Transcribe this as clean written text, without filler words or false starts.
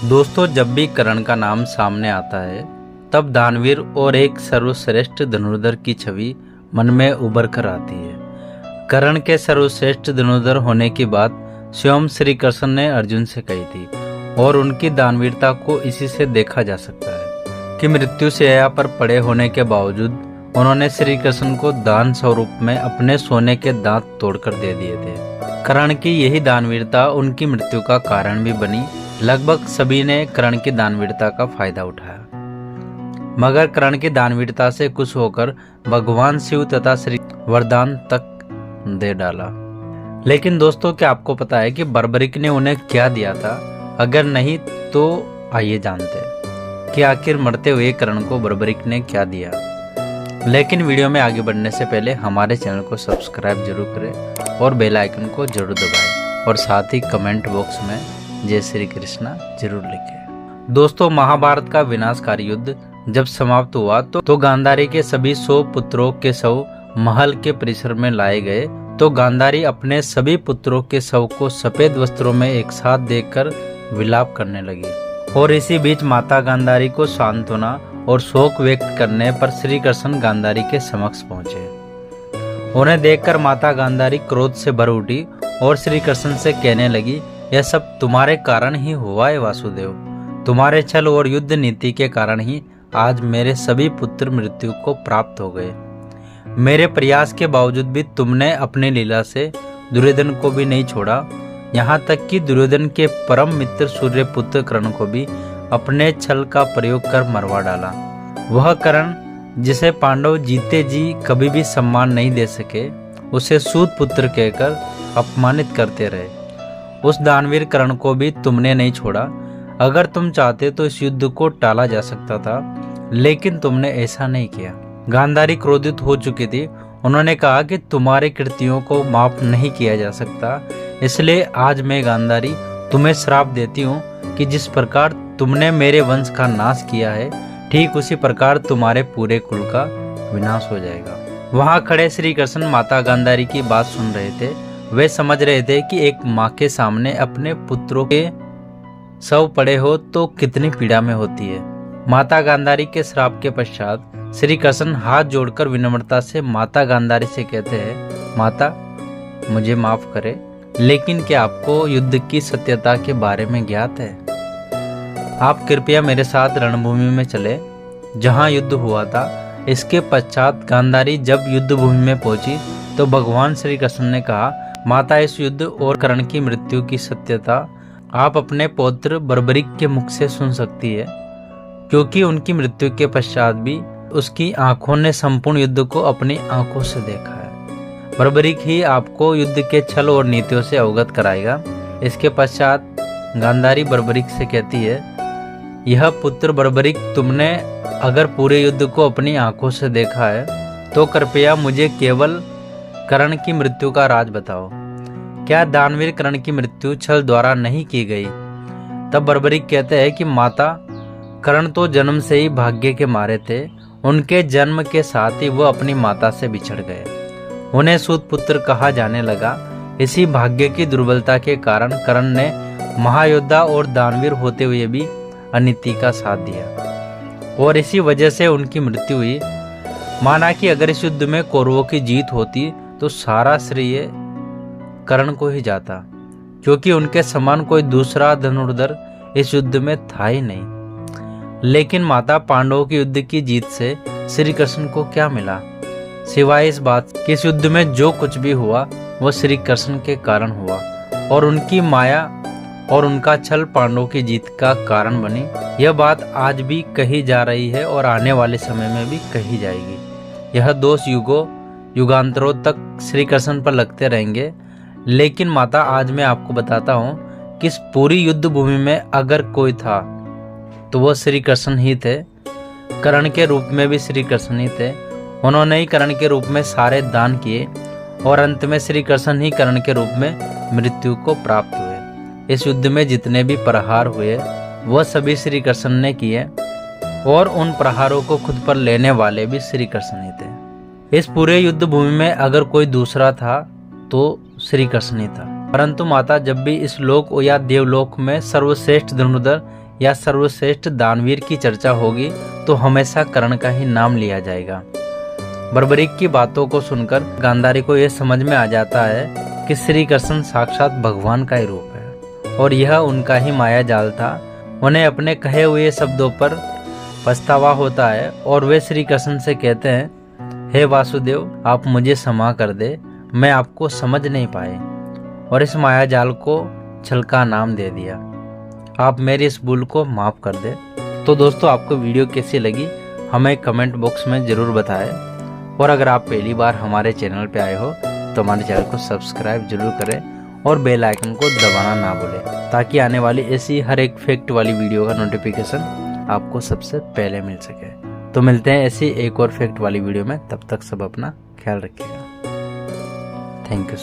दोस्तों, जब भी कर्ण का नाम सामने आता है तब दानवीर और एक सर्वश्रेष्ठ धनुर्धर की छवि मन में उभर कर आती है। कर्ण के सर्वश्रेष्ठ धनुर्धर होने की बात स्वयं श्री कृष्ण ने अर्जुन से कही थी और उनकी दानवीरता को इसी से देखा जा सकता है कि मृत्यु शैया पर पड़े होने के बावजूद उन्होंने श्री कृष्ण को दान स्वरूप में अपने सोने के दांत तोड़कर दे दिए थे। कर्ण की यही दानवीरता उनकी मृत्यु का कारण भी बनी। लगभग सभी ने कर्ण की दानवीरता का फायदा उठाया, मगर कर्ण की दानवीरता से खुश होकर भगवान शिव तथा श्री वरदान तक दे डाला। लेकिन दोस्तों, क्या आपको पता है कि बर्बरिक ने उन्हें क्या दिया था? अगर नहीं तो आइए जानते हैं कि आखिर मरते हुए कर्ण को बर्बरिक ने क्या दिया। लेकिन वीडियो में आगे बढ़ने से पहले हमारे चैनल को सब्सक्राइब जरूर करें और बेल आइकन को जरूर दबाएं और साथ ही कमेंट बॉक्स में जय श्री कृष्णा जरूर लिखें। दोस्तों, महाभारत का विनाशकारी युद्ध जब समाप्त हुआ तो गांधारी के सभी 100 पुत्रों के शव महल के परिसर में लाए गए। तो गांधारी अपने सभी पुत्रों के शव को सफेद वस्त्रों में एक साथ देखकर विलाप करने लगी। और इसी बीच माता गांधारी को सांत्वना और शोक व्यक्त करने पर श्री कृष्ण गांधारी के समक्ष पहुंचे। उन्हें देखकर माता गांधारी क्रोध से भर उठी और श्री कृष्ण से कहने लगी, यह सब तुम्हारे कारण ही हुआ है वासुदेव। तुम्हारे छल और युद्ध नीति के कारण ही आज मेरे सभी पुत्र मृत्यु को प्राप्त हो गए। मेरे प्रयास के बावजूद भी तुमने अपनी लीला से दुर्योधन को भी नहीं छोड़ा, यहाँ तक कि दुर्योधन के परम मित्र सूर्यपुत्र कर्ण को भी अपने छल का प्रयोग कर मरवा डाला। वह कर्ण जिसे पांडव जीते जी कभी भी सम्मान नहीं दे सके, उसे सूत पुत्र कहकर अपमानित करते रहे। उस दानवीर कर्ण को भी तुमने नहीं छोड़ा। अगर तुम चाहते तो इस युद्ध को टाला जा सकता था, लेकिन तुमने ऐसा नहीं किया। गांधारी क्रोधित हो चुकी थी। उन्होंने कहा कि तुम्हारे कृत्यों को माफ नहीं किया जा सकता, इसलिए आज मैं गांधारी तुम्हें श्राप देती हूँ कि जिस प्रकार तुमने मेरे वंश का नाश किया है, ठीक उसी प्रकार तुम्हारे पूरे कुल का विनाश हो जाएगा। वहां खड़े श्री कृष्ण माता गांधारी की बात सुन रहे थे। वे समझ रहे थे कि एक माँ के सामने अपने पुत्रों के शव पड़े हो तो कितनी पीड़ा में होती है। माता गांधारी के श्राप के पश्चात श्री कृष्ण हाथ जोड़कर विनम्रता से माता गांधारी से कहते हैं, माता मुझे माफ करे, लेकिन क्या आपको युद्ध की सत्यता के बारे में ज्ञात है? आप कृपया मेरे साथ रणभूमि में चले जहां युद्ध हुआ था। इसके पश्चात गांधारी जब युद्ध भूमि में पहुंची तो भगवान श्री कृष्ण ने कहा, माता इस युद्ध और कर्ण की मृत्यु की सत्यता आप अपने पौत्र बर्बरिक के मुख से सुन सकती है, क्योंकि उनकी मृत्यु के पश्चात भी उसकी आंखों ने संपूर्ण युद्ध को अपनी आंखों से देखा है। बर्बरिक ही आपको युद्ध के छल और नीतियों से अवगत कराएगा। इसके पश्चात गांधारी बर्बरिक से कहती है, यह पुत्र बर्बरिक, तुमने अगर पूरे युद्ध को अपनी आंखों से देखा है तो कृपया मुझे केवल कर्ण की मृत्यु का राज बताओ। क्या दानवीर कर्ण की मृत्यु छल द्वारा नहीं की गई? तब बर्बरिक कहते हैं कि माता, कर्ण तो जन्म से ही भाग्य के मारे थे। उनके जन्म के साथ ही वह अपनी माता से बिछड़ गए। उन्हें सूत पुत्र कहा जाने लगा। इसी भाग्य की दुर्बलता के कारण कर्ण ने महायोद्धा और दानवीर होते हुए भी अनीति का साथ दिया और इसी वजह से उनकी मृत्यु हुई। माना कि अगर इस युद्ध में कौरवों की जीत होती तो सारा श्रेय कर्ण को ही जाता, क्योंकि उनके समान कोई दूसरा धनुर्धर इस युद्ध में था ही नहीं। लेकिन माता, पांडवों की युद्ध की जीत से श्री कृष्ण को क्या मिला, सिवाय इस बात कि इस युद्ध में जो कुछ भी हुआ वह श्री कृष्ण के कारण हुआ और उनकी माया और उनका छल पांडवों की जीत का कारण बनी। यह बात आज भी कही जा रही है और आने वाले समय में भी कही जाएगी। यह दोष युगांतरों तक श्री कृष्ण पर लगते रहेंगे। लेकिन माता, आज मैं आपको बताता हूँ कि इस पूरी युद्ध भूमि में अगर कोई था तो वो श्री कृष्ण ही थे। कर्ण के रूप में भी श्री कृष्ण ही थे। उन्होंने ही कर्ण के रूप में सारे दान किए और अंत में श्री कृष्ण ही कर्ण के रूप में मृत्यु को प्राप्त हुए। इस युद्ध में जितने भी प्रहार हुए वह सभी श्री कृष्ण ने किए और उन प्रहारों को खुद पर लेने वाले भी श्री कृष्ण ही थे। इस पूरे युद्ध भूमि में अगर कोई दूसरा था तो श्री कृष्ण ही था। परंतु माता, जब भी इस लोक या देवलोक में सर्वश्रेष्ठ धनुर्धर या सर्वश्रेष्ठ दानवीर की चर्चा होगी तो हमेशा कर्ण का ही नाम लिया जाएगा। बर्बरीक की बातों को सुनकर गांधारी को यह समझ में आ जाता है कि श्री कृष्ण साक्षात भगवान का ही रूप है और यह उनका ही माया जाल था। उन्हें अपने कहे हुए शब्दों पर पछतावा होता है और वे श्री कृष्ण से कहते हैं, हे वासुदेव, आप मुझे क्षमा कर दे, मैं आपको समझ नहीं पाए और इस माया जाल को छल का नाम दे दिया। आप मेरी इस भूल को माफ कर दे। तो दोस्तों, आपको वीडियो कैसी लगी हमें कमेंट बॉक्स में ज़रूर बताएं और अगर आप पहली बार हमारे चैनल पे आए हो तो हमारे चैनल को सब्सक्राइब जरूर करें और बेल आइकन को दबाना ना भूलें ताकि आने वाली ऐसी हर एक फैक्ट वाली वीडियो का नोटिफिकेशन आपको सबसे पहले मिल सके। तो मिलते हैं ऐसी एक और फैक्ट वाली वीडियो में, तब तक सब अपना ख्याल रखिएगा। Thank you so much.